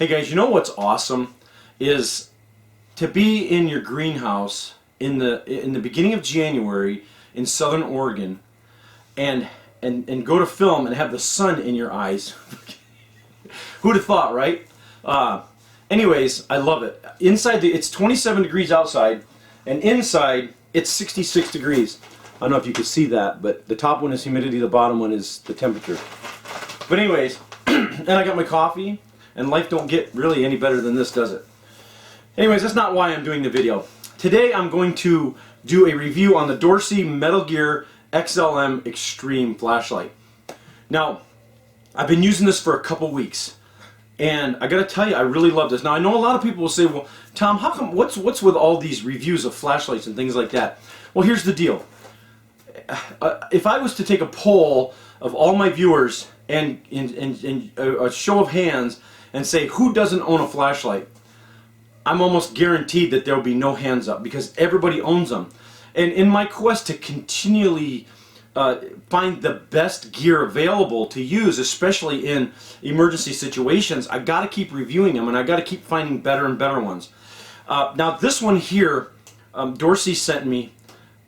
Hey guys, you know what's awesome is to be in your greenhouse in the beginning of January in Southern Oregon and go to film and have the sun in your eyes. Who'd have thought, right? Anyways, I love it. Inside it's 27 degrees outside, and inside it's 66 degrees. I don't know if you can see that, but the top one is humidity, the bottom one is the temperature. But anyways, and I got my coffee. And life don't get really any better than this, does it? Anyways, that's not why I'm doing the video. Today I'm going to do a review on the Dorcy Metal Gear XLM Extreme flashlight. Now, I've been using this for a couple weeks, and I gotta tell you, I really love this. Now, I know a lot of people will say, well, Tom, how come, what's with all these reviews of flashlights and things like that? Well, here's the deal. If I was to take a poll of all my viewers and a show of hands and say who doesn't own a flashlight, I'm almost guaranteed that there will be no hands up because everybody owns them. And in my quest to continually find the best gear available to use, especially in emergency situations, I got to keep reviewing them, and I got to keep finding better and better ones. Now this one here, Dorcy sent me,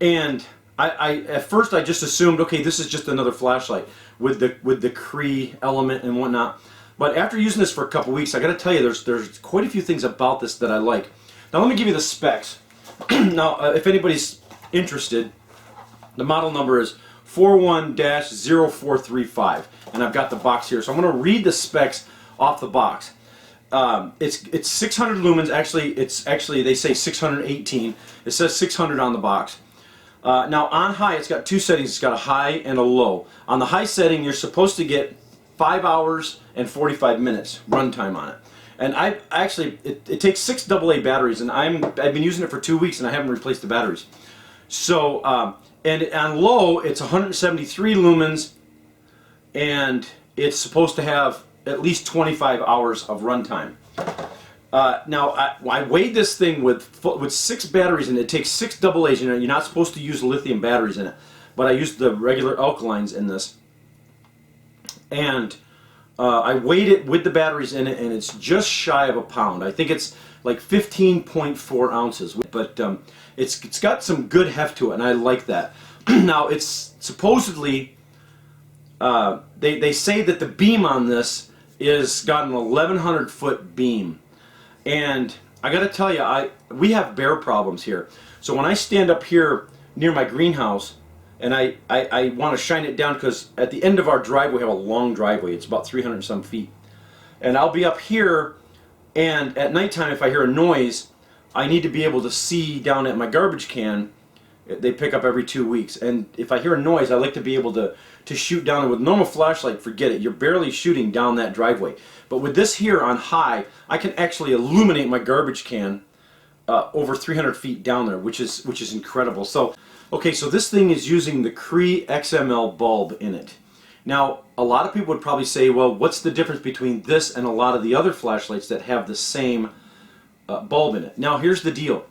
and at first I just assumed, okay, this is just another flashlight with the Cree element and whatnot. But after using this for a couple weeks, I got to tell you, there's quite a few things about this that I like. Now let me give you the specs. Now, if anybody's interested, the model number is 41-0435, and I've got the box here. So I'm going to read the specs off the box. It's 600 lumens. Actually, they say 618. It says 600 on the box. Now on high, it's got two settings. It's got a high and a low. On the high setting, you're supposed to get 5 hours and 45 minutes runtime on it. And it takes 6 AA batteries, and I've been using it for 2 weeks, and I haven't replaced the batteries. So, and on low, it's 173 lumens, and it's supposed to have at least 25 hours of runtime. Now, I weighed this thing with 6 batteries, and it takes 6 AA's. You know, you're not supposed to use lithium batteries in it, but I used the regular alkalines in this. And I weighed it with the batteries in it, and it's just shy of a pound. I think it's like 15.4 ounces, but it's got some good heft to it, and I like that. Now, it's supposedly, they say that the beam on this is got an 1,100-foot beam. And I got to tell you, we have bear problems here. So when I stand up here near my greenhouse, and I want to shine it down, because at the end of our driveway, we have a long driveway. It's about 300 and some feet. And I'll be up here, and at nighttime, if I hear a noise, I need to be able to see down at my garbage can. They pick up every 2 weeks. And if I hear a noise, I like to be able to shoot down. With normal flashlight, forget it. You're barely shooting down that driveway. But with this here on high, I can actually illuminate my garbage can over 300 feet down there, which is incredible. So, okay, so this thing is using the Cree XML bulb in it. Now, a lot of people would probably say, well, what's the difference between this and a lot of the other flashlights that have the same bulb in it? Now, here's the deal.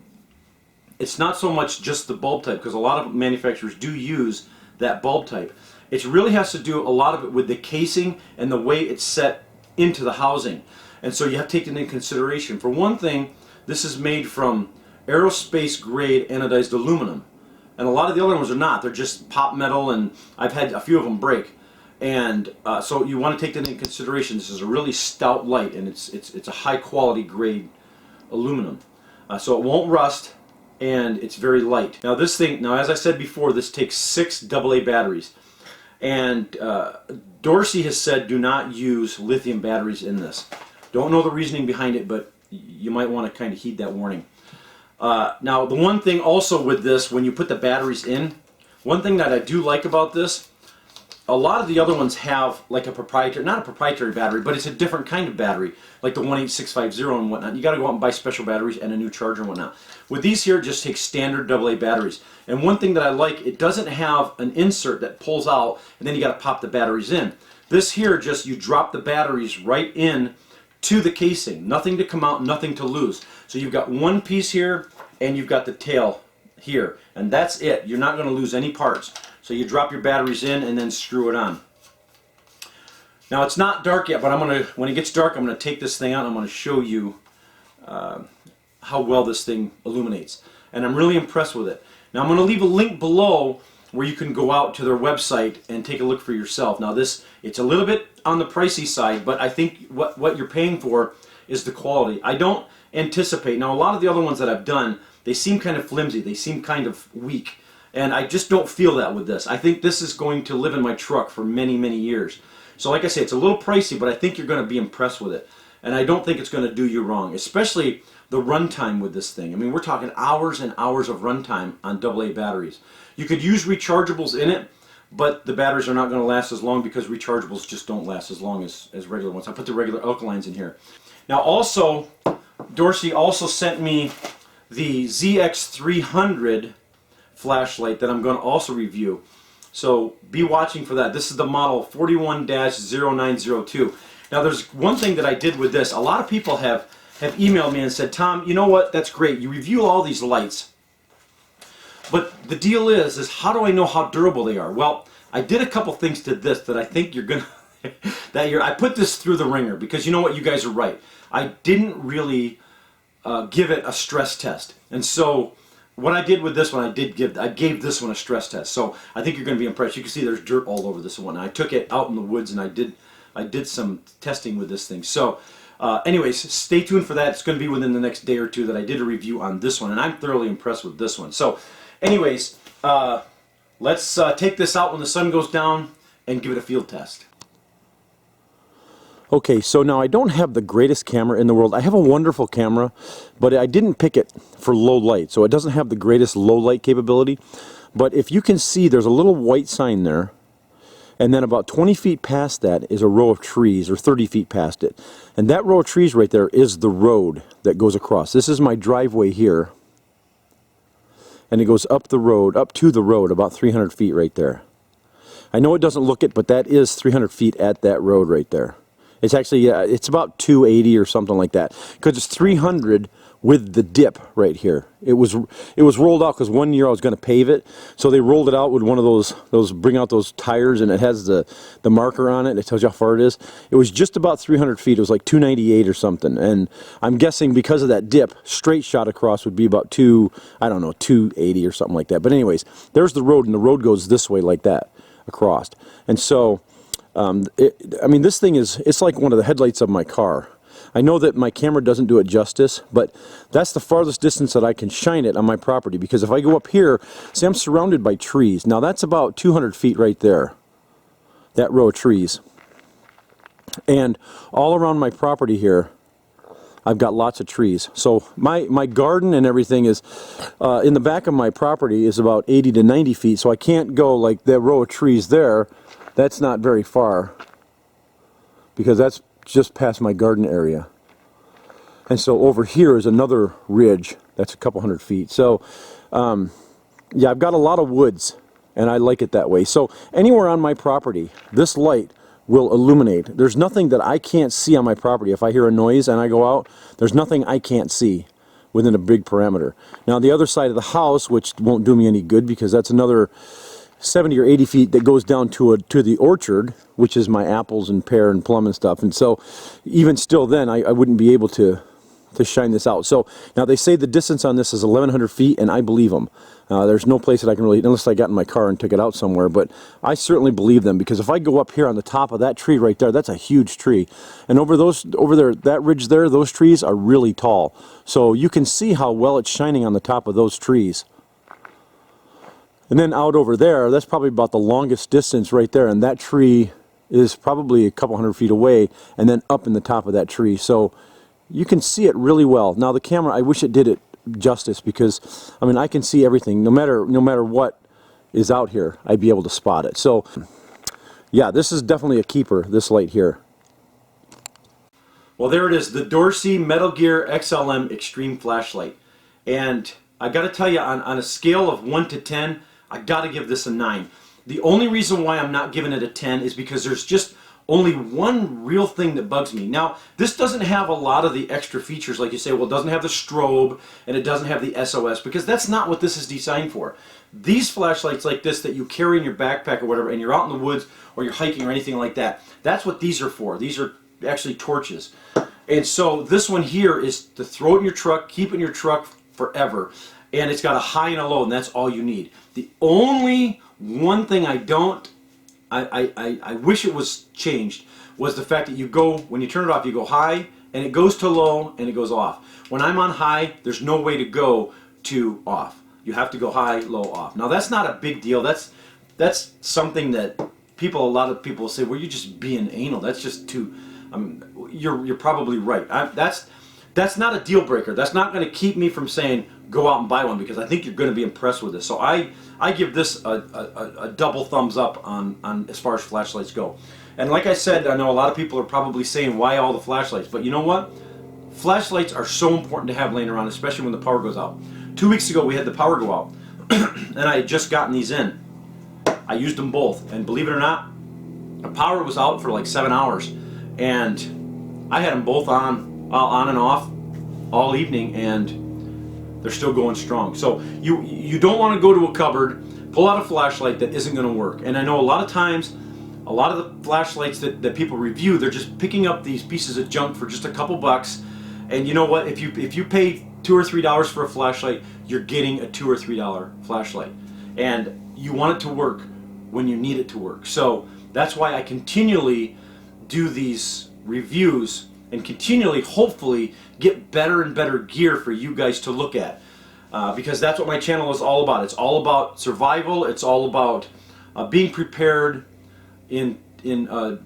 It's not so much just the bulb type, because a lot of manufacturers do use that bulb type. It really has to do a lot of it with the casing and the way it's set into the housing. And so you have to take it into consideration. For one thing, this is made from aerospace grade anodized aluminum. And a lot of the other ones are not. They're just pop metal, and I've had a few of them break. And so you want to take that into consideration. This is a really stout light, and it's a high quality grade aluminum. So it won't rust, and it's very light. Now this thing, as I said before, this takes 6 AA batteries. And Dorcy has said do not use lithium batteries in this. Don't know the reasoning behind it, but you might want to kind of heed that warning. Now, the one thing also with this, when you put the batteries in, one thing that I do like about this, a lot of the other ones have like a proprietary, not a proprietary battery, but it's a different kind of battery, like the 18650 and whatnot. You got to go out and buy special batteries and a new charger and whatnot. With these here, it just takes standard AA batteries. And one thing that I like, it doesn't have an insert that pulls out, and then you got to pop the batteries in. This here, just you drop the batteries right in to the casing. Nothing to come out, nothing to lose. So you've got one piece here, and you've got the tail here, and that's it. You're not going to lose any parts. So you drop your batteries in and then screw it on. Now it's not dark yet, but when it gets dark, I'm gonna take this thing out and I'm gonna show you how well this thing illuminates. And I'm really impressed with it. Now I'm gonna leave a link below where you can go out to their website and take a look for yourself. Now it's a little bit on the pricey side, but I think what you're paying for is the quality. I don't anticipate, now a lot of the other ones that I've done, they seem kind of flimsy, they seem kind of weak, and I just don't feel that with this. I think this is going to live in my truck for many, many years. So like I say, it's a little pricey, but I think you're going to be impressed with it. And I don't think it's going to do you wrong, especially the runtime with this thing. I mean, we're talking hours and hours of runtime on AA batteries. You could use rechargeables in it, but the batteries are not going to last as long because rechargeables just don't last as long as regular ones. I put the regular alkalines in here. Now also, Dorcy also sent me the ZX300 flashlight that I'm going to also review. So be watching for that. This is the model 41-0902. Now there's one thing that I did with this. A lot of people have emailed me and said, Tom, you know what, that's great. You review all these lights. But the deal is how do I know how durable they are? Well, I did a couple things to this that I think you're going to, I put this through the ringer because you know what, you guys are right. I didn't really give it a stress test. And so what I did with this one, I gave this one a stress test. So I think you're going to be impressed. You can see there's dirt all over this one. I took it out in the woods and I did some testing with this thing. So anyways, stay tuned for that. It's going to be within the next day or two that I did a review on this one, and I'm thoroughly impressed with this one. So anyways, let's take this out when the sun goes down and give it a field test. Okay, so now I don't have the greatest camera in the world. I have a wonderful camera, but I didn't pick it for low light, so it doesn't have the greatest low light capability. But if you can see, there's a little white sign there, and then about 20 feet past that is a row of trees, or 30 feet past it. And that row of trees right there is the road that goes across. This is my driveway here, and it goes up the road, up to the road, about 300 feet right there. I know it doesn't look it, but that is 300 feet at that road right there. It's actually, it's about 280 or something like that, because it's 300 with the dip right here. It was rolled out because one year I was going to pave it, so they rolled it out with one of those bring out those tires, and it has the marker on it, and it tells you how far it is. It was just about 300 feet. It was like 298 or something, and I'm guessing because of that dip, straight shot across would be about 280 or something like that. But anyways, there's the road, and the road goes this way like that across, and so. I mean, this thing it's like one of the headlights of my car. I know that my camera doesn't do it justice, but that's the farthest distance that I can shine it on my property, because if I go up here, see, I'm surrounded by trees. Now that's about 200 feet right there, that row of trees. And all around my property here, I've got lots of trees. So my garden and everything is, in the back of my property is about 80 to 90 feet, so I can't go like that row of trees there. That's not very far, because that's just past my garden area. And so over here is another ridge that's a couple hundred feet. So yeah, I've got a lot of woods, and I like it that way. So anywhere on my property, this light will illuminate. There's nothing that I can't see on my property. If I hear a noise and I go out, there's nothing I can't see within a big parameter. Now the other side of the house, which won't do me any good because that's another 70 or 80 feet that goes down to the orchard, which is my apples and pear and plum and stuff. And so even still then, I wouldn't be able to shine this out. So now they say the distance on this is 1,100 feet, and I believe them. There's no place that I can really, unless I got in my car and took it out somewhere, but I certainly believe them, because if I go up here on the top of that tree right there, that's a huge tree. And over there, that ridge there, those trees are really tall. So you can see how well it's shining on the top of those trees. And then out over there, that's probably about the longest distance right there, and that tree is probably a couple hundred feet away, and then up in the top of that tree. So you can see it really well. Now the camera, I wish it did it justice, because I mean, I can see everything. No matter what is out here, I'd be able to spot it. So yeah, this is definitely a keeper, this light here. Well, there it is, the Dorcy Metal Gear XLM Extreme Flashlight. And I got to tell you, on a scale of 1 to 10, I got to give this a 9. The only reason why I'm not giving it a 10 is because there's just only one real thing that bugs me. Now, this doesn't have a lot of the extra features, like you say, well, it doesn't have the strobe and it doesn't have the SOS, because that's not what this is designed for. These flashlights like this that you carry in your backpack or whatever, and you're out in the woods or you're hiking or anything like that, that's what these are for. These are actually torches. And so this one here is to throw it in your truck, keep it in your truck forever. And it's got a high and a low, and that's all you need. The only one thing I wish it was changed was the fact that you go, when you turn it off, you go high, and it goes to low, and it goes off. When I'm on high, there's no way to go to off. You have to go high, low, off. Now that's not a big deal. That's something that a lot of people say, well, you're just being anal. That's just too, you're probably right. That's not a deal breaker. That's not going to keep me from saying go out and buy one, because I think you're going to be impressed with this. So I give this a double thumbs up on as far as flashlights go. And like I said, I know a lot of people are probably saying, why all the flashlights? But you know what? Flashlights are so important to have laying around, especially when the power goes out. 2 weeks ago we had the power go out, and I had just gotten these in. I used them both, and believe it or not, the power was out for like 7 hours, and I had them both on and off all evening, and they're still going strong. So you don't want to go to a cupboard, pull out a flashlight that isn't going to work. And I know a lot of times, a lot of the flashlights that people review, they're just picking up these pieces of junk for just a couple bucks. And you know what? If you pay $2 or $3 for a flashlight, you're getting a $2 or $3 flashlight, and you want it to work when you need it to work. So that's why I continually do these reviews and continually, hopefully, get better and better gear for you guys to look at, because that's what my channel is all about. It's all about survival. It's all about being prepared in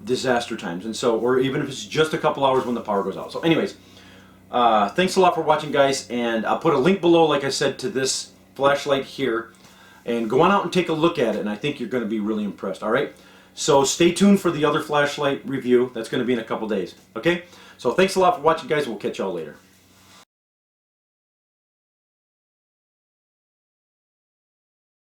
disaster times, and so, or even if it's just a couple hours when the power goes out. So anyways, thanks a lot for watching, guys, and I'll put a link below, like I said, to this flashlight here, and go on out and take a look at it, and I think you're going to be really impressed. All right, so stay tuned for the other flashlight review. That's going to be in a couple days. Okay, so thanks a lot for watching, guys. We'll catch y'all later.